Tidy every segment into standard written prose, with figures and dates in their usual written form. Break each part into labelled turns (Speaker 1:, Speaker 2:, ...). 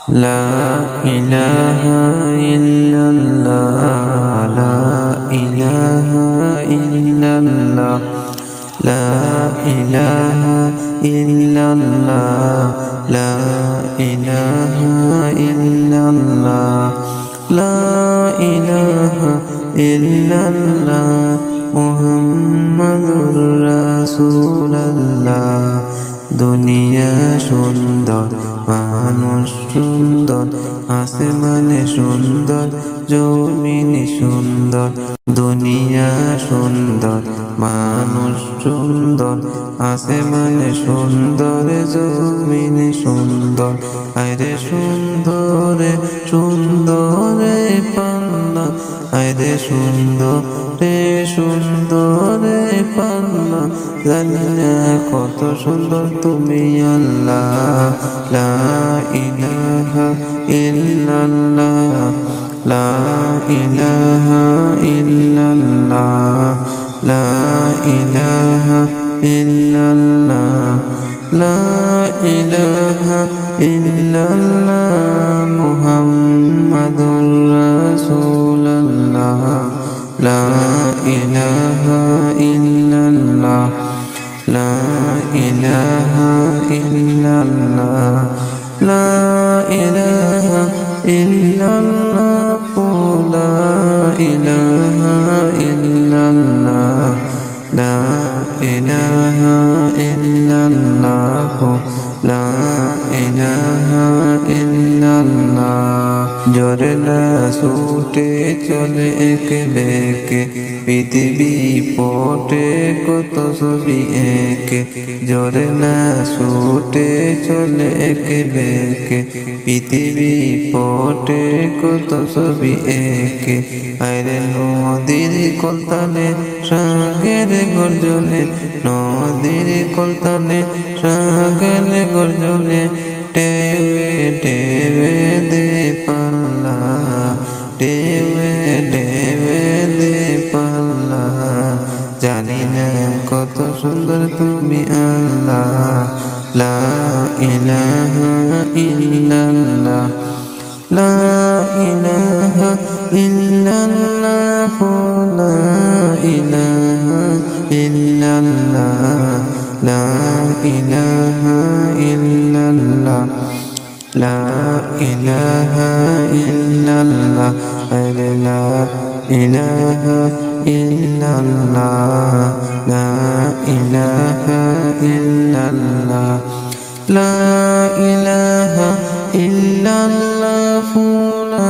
Speaker 1: লা ইলাহা ইল্লাল্লাহ, লা ইলাহা ইল্লাল্লাহ, লা ইলাহা ইল্লাল্লাহ, লা ইলাহা ইল্লাল্লাহ, লা ইলাহা ইল্লাল্লাহ, মুহাম্মাদুর রাসূলুল্লাহ। দুনিয়া সুন্দর, মানুষ সুন্দর, আসমানে সুন্দর, জমিনে সুন্দর। দুনিয়া সুন্দর, মানুষ সুন্দর, আসমানে সুন্দর, জমিনে সুন্দর। আরে সুন্দরে সুন্দরে পাল্লা, আরে সুন্দরে সুন্দরে পাল্লা। জানি না কত সুন্দর তুমি আল্লাহ। লা ইলাহা ইল্লাল্লাহ, লা ইলাহা ইল্লাল্লাহ, লা ইলাহা ইল্লাল্লাহ, লা ইলাহা ইল্লাল্লাহ, মুহাম্মাদুর রাসূলুল্লাহ। লা ইলাহা ইল্লাল্লাহ, লা ইলাহা ইল্লাল্লাহ, লা ইলাহা ইল্লাল্লাহ, লা ইলাহা ইল্লাল্লাহ, লা ইলাহা ইল্লাল্লাহ, লা ইলাহা ইল্লাল্লাহ। ঝরনা ছুটে চলে এক বেকে, পৃথিবী পটে কত ছবি একে। ঝরনা ছুটে চলে এক বেকে, পৃথিবী পটে কত ছবি একে। আরে নদীর কলতানে সাগের গর্জনে, নদীর কলতানে সাগের গর্জনে। টেবে টেবে দে পাল্লা, টেবে টেবে দে পাল্লা। জানি না কত সুন্দর তুমি আল্লাহ। লা ইলাহা ইল্লাল্লাহ, লা ইলাহা ইল্লাল্লাহ, লা ইলাহা ইল্লাল্লাহ, লা ইলাহা ইল্লাল্লাহ, লা ইলাহা ইল্লাল্লাহ, লা ইলাহা ইল্লাল্লাহ, লা ইলাহা ইল্লাল্লাহ, লা ইলাহা ইল্লাল্লাহ, লা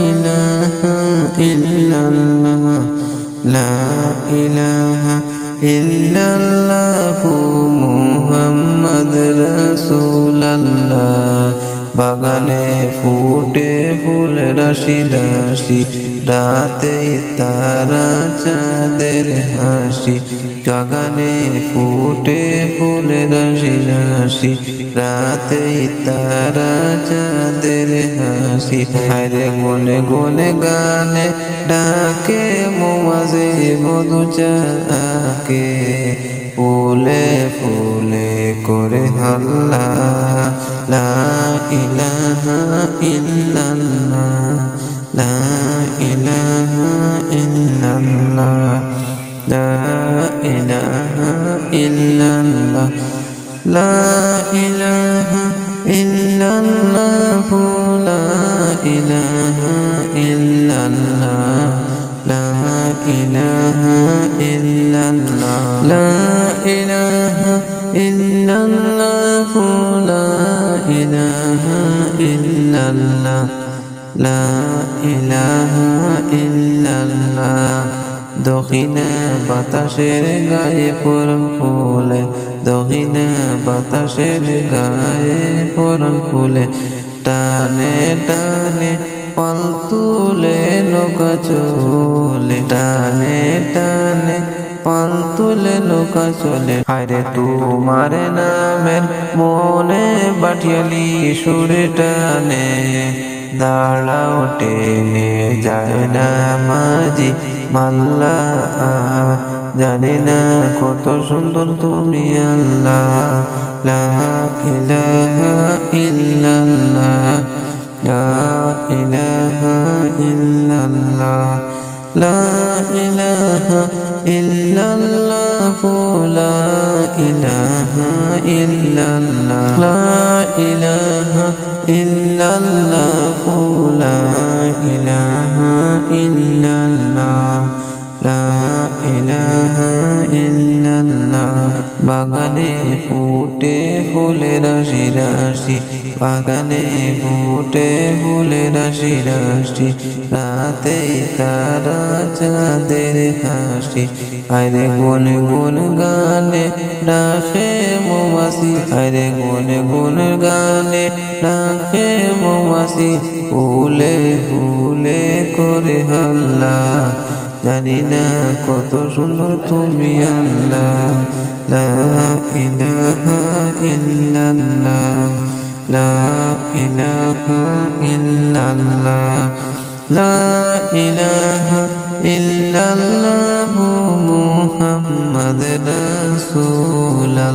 Speaker 1: ইলাহা ইল্লাল্লাহ, লা ইলাহা ইল্লাল্লাহ, মুহাম্মদ রাসূলুল্লাহ। বাগানে ফুটে ফুল রাশি রাশি, রাতে তারা চাঁদের হাসি। বাগানে ফুটে ফুল রাশি রাশি, রাতে তারা চাঁদের হাসি। আরে গনে গনে গানে ডাকে মৌমাছি মধু চাকে, ফুলে ফুলে করে হাল্লা। লা ইলাহা ইল্লাল্লাহ, লা ইলাহা ইল্লাল্লাহ, লা ইলাহা ইল্লাল্লাহ, লা ইলাহা ইল্লাল্লাহ, লা ইলাহা ইল্লাল্লাহ, লা ইলাহা ইল্লাল্লাহ, লা ইলাহা ইল্লাল্লাহ, লা ইলাহা ইল্লাল্লাহ, লা ইলাহা ইল্লাল্লাহ। দক্ষিণা বাতাসের গায়ে পরম ফুলে, দক্ষিণা বাতাসের গায়ে পরম ফুলে। টানে টানে পাল তুলে নৌকা চলে, টানে টানে পাল তুলে নৌকা চলে। আরে তোমার নামের মনে বাটিয়ালি সুরে টানে, দাঁড়াও টেনে যায় না মাঝি মাল্লা। জানি না কত সুন্দর তুমি আল্লাহ। লা ইলাহা ইল্লাল্লাহ। ইল্লাল্লাহ লা ইলাহা ইল্লাল্লাহ লা ইলাহা ইল্লাল্লাহ লা ইলাহা ইল্লাল্লাহ লা ইলাহা ইল্লাল্লাহ বাগানে ফুটে ফুলের রাশি রাশি বাগানে ফুটে ফুলের রাশি রাশি রাতে তারা চাঁদের হাসি আরে গুন গুন গানে ডাকে মৌমাছি আরে গুন গুন গানে ডাকে মৌমাছি ফুলে ফুলে করে হাল্লা জানি না কত সুন্দর তুমি আল্লাহ লা ইলাহা ইল্লাল্লাহ লা ইলাহা ইল্লাল্লাহ লা ইলাহা ইল্লাল্লাহ মুহাম্মাদুর রাসূলুল্লাহ।